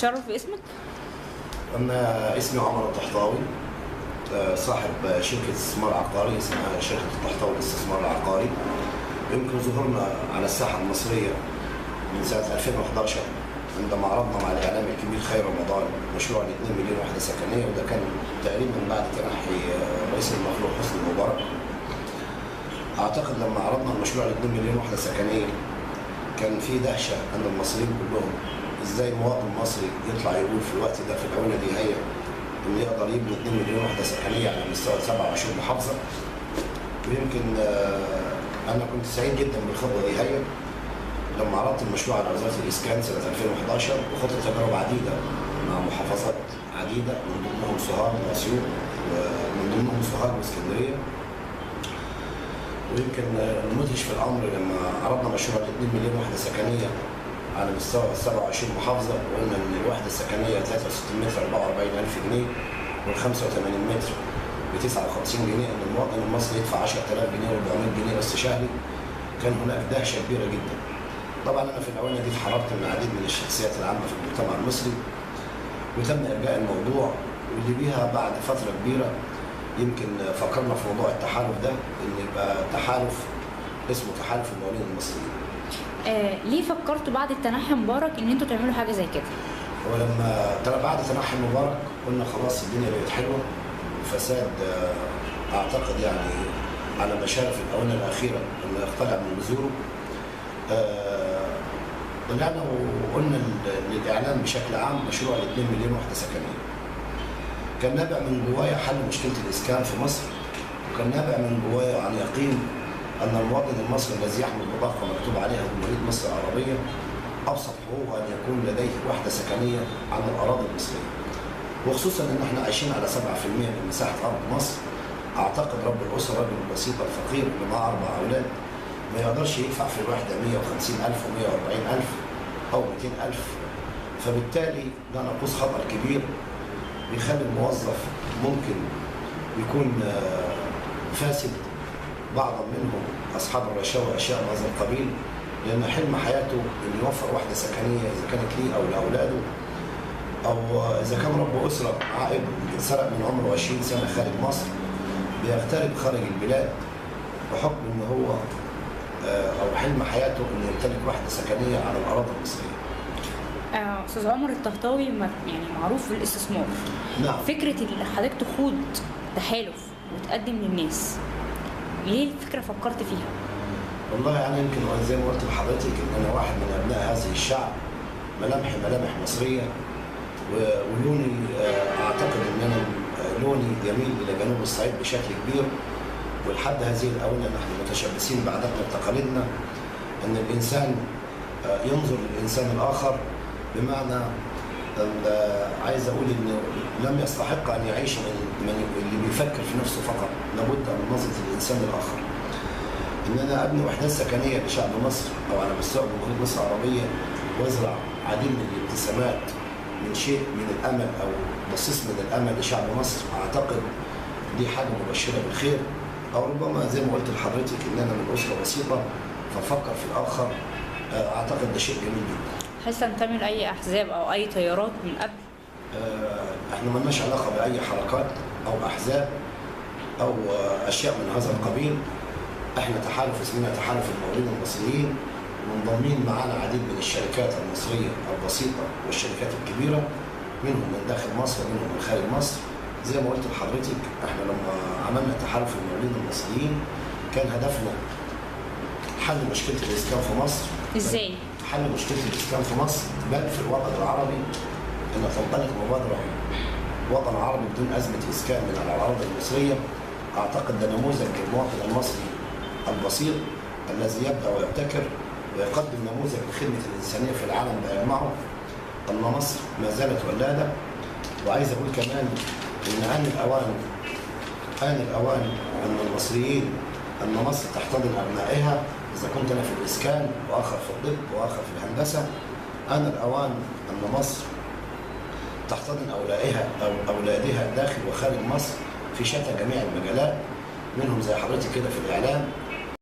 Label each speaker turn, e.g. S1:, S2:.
S1: تشرف باسمك؟
S2: أنا اسمي عمر الطحطاوي، صاحب شركة استثمار عقاري اسمها شركة الطحطاوي للاستثمار العقاري. يمكن ظهورنا على الساحة المصرية من سنة 2011 عندما عرضنا مع الإعلام الكبير خير رمضان مشروع ل 2 مليون وحدة سكنية، وده كان تقريبا بعد تنحي رئيس المخلوع حسني مبارك. أعتقد لما عرضنا المشروع ل 2 مليون وحدة سكنية كان في دهشة عند المصريين كلهم، ازاي مواطن مصري يطلع يقول في الوقت ده في الآونة دي هي إن يقدر يبني 2 مليون وحدة سكنية على مستوى 27 محافظة. ويمكن أنا كنت سعيد جدا بالخطوة دي هي لما عرضت المشروع على وزارة الإسكان سنة 2011 وخطة تجارب عديدة مع محافظات عديدة من ضمنهم سوهاج وأسيوط ومن ضمنهم سوهاج واسكندرية. ويمكن المدهش في الأمر لما عرضنا مشروع 2 مليون وحدة سكنية على مستوى 27 محافظة، وقلنا إن الوحدة السكنية 63 متر 44,000 جنيه وال 85 متر ب 59 جنيه، إن المواطن المصري يدفع 10,000 جنيه و400 جنيه بس شهري. كان هناك دهشة كبيرة جدا. طبعا أنا في الآونة دي اتحررت من العديد من الشخصيات العامة في المجتمع المصري، وتم إرجاء الموضوع، واللي بيها بعد فترة كبيرة يمكن فكرنا في موضوع التحالف ده، إن يبقى تحالف اسمه تحالف المقاولين المصريين.
S1: ليه فكرتوا بعد التنحي مبارك ان انتوا تعملوا حاجه زي كده؟
S2: ولما بعد تنحي مبارك قلنا خلاص الدنيا بقت حلوه، الفساد اعتقد يعني على مشارف الاونه الاخيره انه يقتلع من بذوره. طلعنا وقلنا للاعلام بشكل عام مشروع ل 2 مليون وحده سكنيه. كان نابع من جوايا حل مشكله الاسكان في مصر، وكان نابع من جوايا عن يقين أن المواطن المصري الذي يحمل بطاقة مكتوب عليها جمهورية مصر العربية أبسط حقوقه أن يكون لديه وحدة سكنية على الأراضي المصرية، وخصوصا أن احنا عايشين على 7% من مساحة أرض مصر. أعتقد رب الأسرة الرجل البسيط الفقير اللي معاه 4 أولاد ما يقدرش يدفع في الوحدة 150,000 و140,000 أو 200,000. فبالتالي ده ناقوس خطر كبير بيخلي الموظف ممكن يكون فاسد، بعضا منهم أصحاب الرشاوى وأشياء من هذا القبيل، لأن حلم حياته إنه يوفر وحدة سكنية إذا كانت ليه أو لأولاده، أو إذا كان رب أسرة عائد سرق من عمره 20 سنة خارج مصر بيغترب خارج البلاد بحكم إن هو أو حلم حياته إنه يمتلك وحدة سكنية على الأراضي المصرية.
S1: أستاذ عمر الطحطاوي يعني معروف بالاستثمار.
S2: نعم.
S1: فكرة إن حضرتك تخوض تحالف وتقدم للناس، ليه الفكرة فكرت فيها؟
S2: والله يعني يمكن زي ما قلت لحضرتك ان انا واحد من ابناء هذه الشعب، ملامحي ملامح مصريه، ولوني اعتقد ان انا لوني يميل الى جنوب الصعيد بشكل كبير. ولحد هذه الاونه نحن متشبثين بعاداتنا وتقاليدنا ان الانسان ينظر للانسان الاخر، بمعنى عايز اقول انه لم يستحق ان يعيش من اللي بيفكر في نفسه فقط، لابد من نظره الانسان الاخر. ان انا ابني وحدات سكنيه لشعب مصر او على مستوى جمهوريه مصر العربيه وازرع عديد من الابتسامات من شيء من الامل او بصيص من الامل لشعب مصر، اعتقد دي حاجه مبشره بالخير. او ربما زي ما قلت لحضرتك ان انا من اسره بسيطه فافكر في الاخر، اعتقد ده شيء جميل جدا.
S1: هل تنتمي لاي احزاب او اي تيارات من قبل؟
S2: احنا مالناش علاقه باي حركات او احزاب او اشياء من هذا القبيل. احنا تحالف اسمنا تحالف المقاولين المصريين، منضمين معانا عديد من الشركات المصريه البسيطه والشركات الكبيره، منهم من داخل مصر ومنهم من خارج مصر. زي ما قلت لحضرتك احنا لما عملنا تحالف المقاولين المصريين كان هدفنا حل مشكله الاسكان في مصر.
S1: ازاي؟
S2: حل مشكله الاسكان في مصر، بل في الوطن العربي، ان تنطلق مبادره وطن عربي بدون ازمه اسكان من الاراضي المصريه. اعتقد ده نموذج للمواطن المصري البسيط الذي يبدا ويبتكر ويقدم نموذج لخدمه الانسانيه في العالم باجمعه. ان مصر ما زالت ولاده، وعايز اقول كمان ان آن الأوان أن المصريين أن مصر تحتضن أبنائها، إذا كنت أنا في الإسكان وآخر في الطب وآخر في الهندسة. آن الأوان أن مصر تحتضن أولادها داخل وخارج مصر في شتى جميع المجالات، منهم زي حضرتك كده في الإعلام،